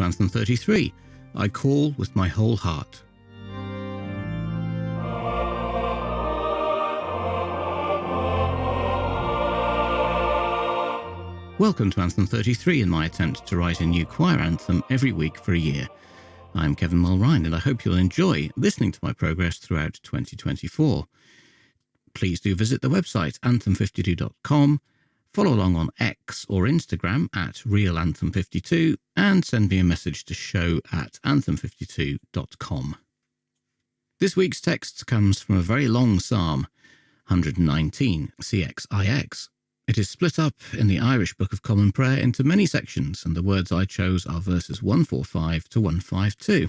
Anthem 33, I Call with My Whole Heart. Welcome to Anthem 33 in my attempt to write a new choir anthem every week for a year. I'm Kevin Mulrine and I hope you'll enjoy listening to my progress throughout 2024. Please do visit the website anthem52.com, follow along on X or Instagram at realanthem52 and send me a message to show@anthem52.com. This week's text comes from a very long psalm, 119, cxix. It is split up in the Irish Book of Common Prayer into many sections, and the words I chose are verses 145 to 152.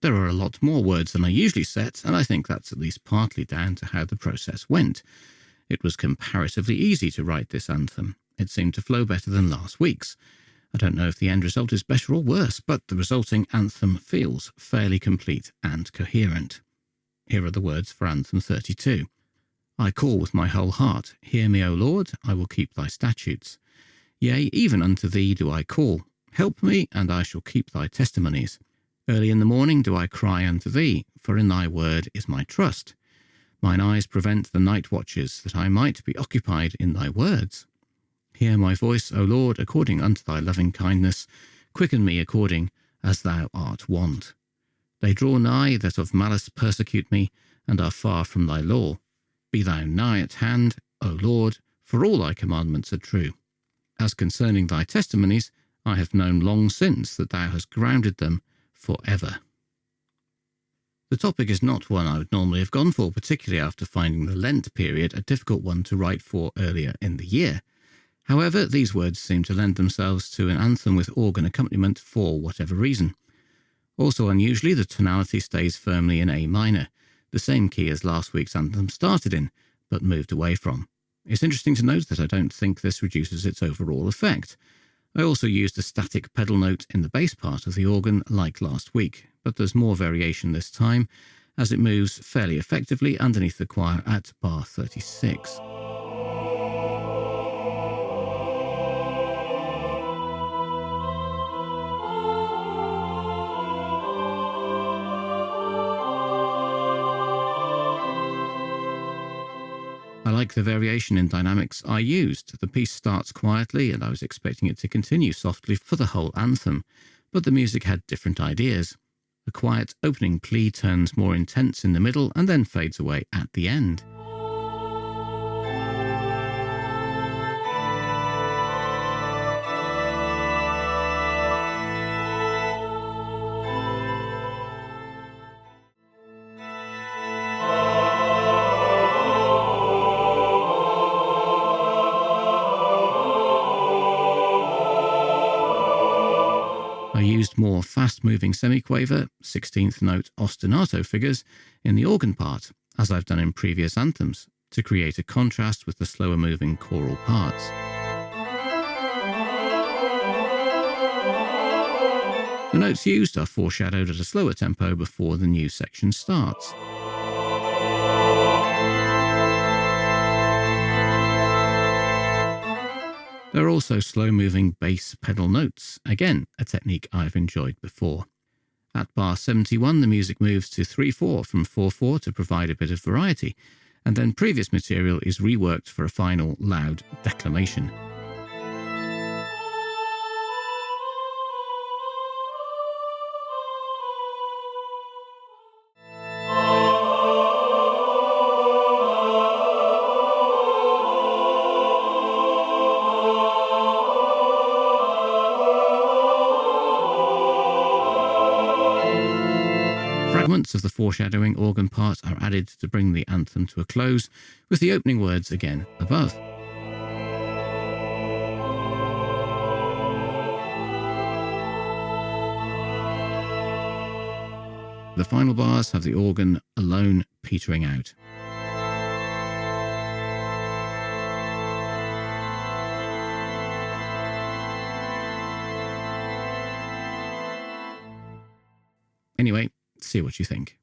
There are a lot more words than I usually set, and I think that's at least partly down to how the process went. It was comparatively easy to write this anthem. It seemed to flow better than last week's. I don't know if the end result is better or worse, but the resulting anthem feels fairly complete and coherent. Here are the words for Anthem 32. I call with my whole heart, hear me, O Lord, I will keep thy statutes. Yea, even unto thee do I call. Help me, and I shall keep thy testimonies. Early in the morning do I cry unto thee, for in thy word is my trust. Mine eyes prevent the night watches, that I might be occupied in thy words. Hear my voice, O Lord, according unto thy loving kindness. Quicken me according as thou art wont. They draw nigh that of malice persecute me, and are far from thy law. Be thou nigh at hand, O Lord, for all thy commandments are true. As concerning thy testimonies, I have known long since that thou hast grounded them for ever. The topic is not one I would normally have gone for, particularly after finding the Lent period a difficult one to write for earlier in the year. However, these words seem to lend themselves to an anthem with organ accompaniment for whatever reason. Also unusually, the tonality stays firmly in A minor, the same key as last week's anthem started in, but moved away from. It's interesting to note that I don't think this reduces its overall effect. I also used a static pedal note in the bass part of the organ like last week, but there's more variation this time, as it moves fairly effectively underneath the choir at bar 36. I like the variation in dynamics I used. The piece starts quietly, and I was expecting it to continue softly for the whole anthem, but the music had different ideas. The quiet opening plea turns more intense in the middle and then fades away at the end. I used more fast-moving semiquaver, 16th note ostinato figures in the organ part, as I've done in previous anthems, to create a contrast with the slower-moving choral parts. The notes used are foreshadowed at a slower tempo before the new section starts. There are also slow-moving bass pedal notes, again a technique I've enjoyed before. At bar 71 the music moves to 3/4 from 4/4 to provide a bit of variety, and then previous material is reworked for a final loud declamation. Fragments of the foreshadowing organ part are added to bring the anthem to a close, with the opening words again above. The final bars have the organ alone petering out. Anyway, see what you think.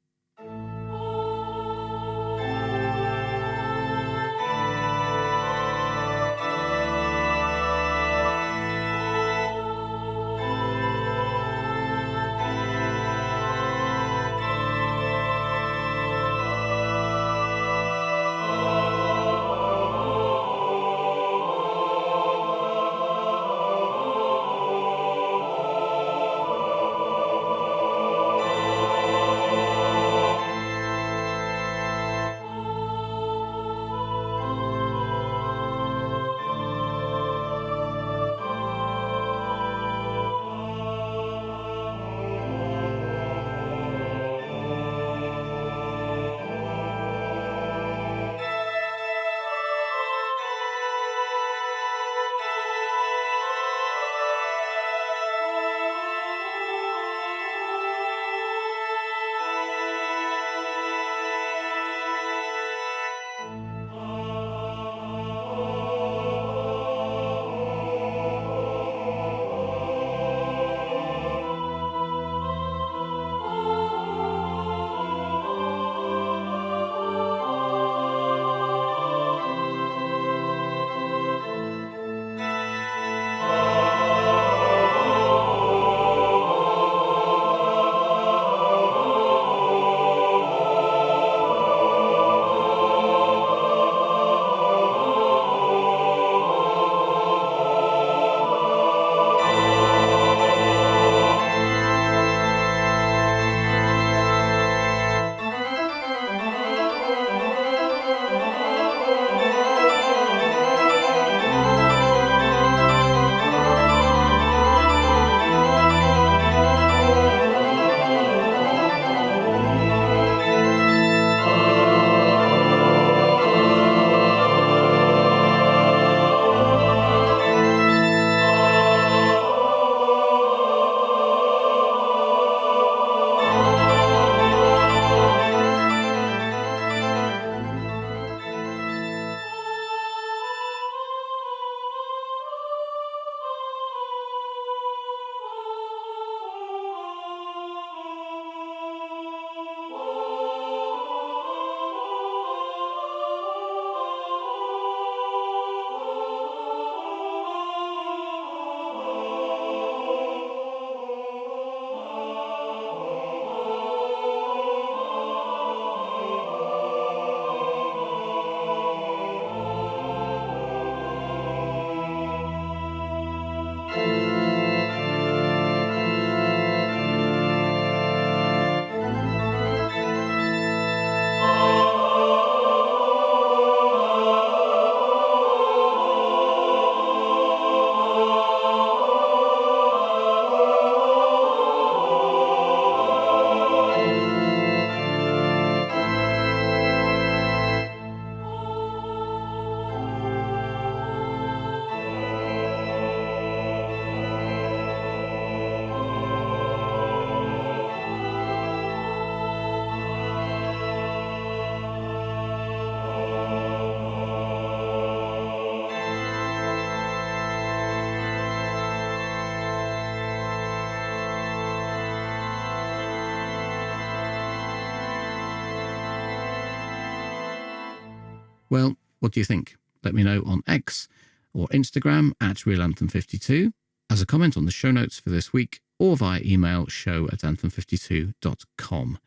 Well, what do you think? Let me know on X or Instagram at RealAnthem52, as a comment on the show notes for this week, or via email show@anthem52.com.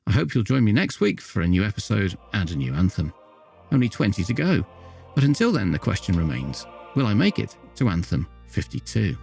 I hope you'll join me next week for a new episode and a new anthem. Only 20 to go. But until then, the question remains, will I make it to Anthem 52?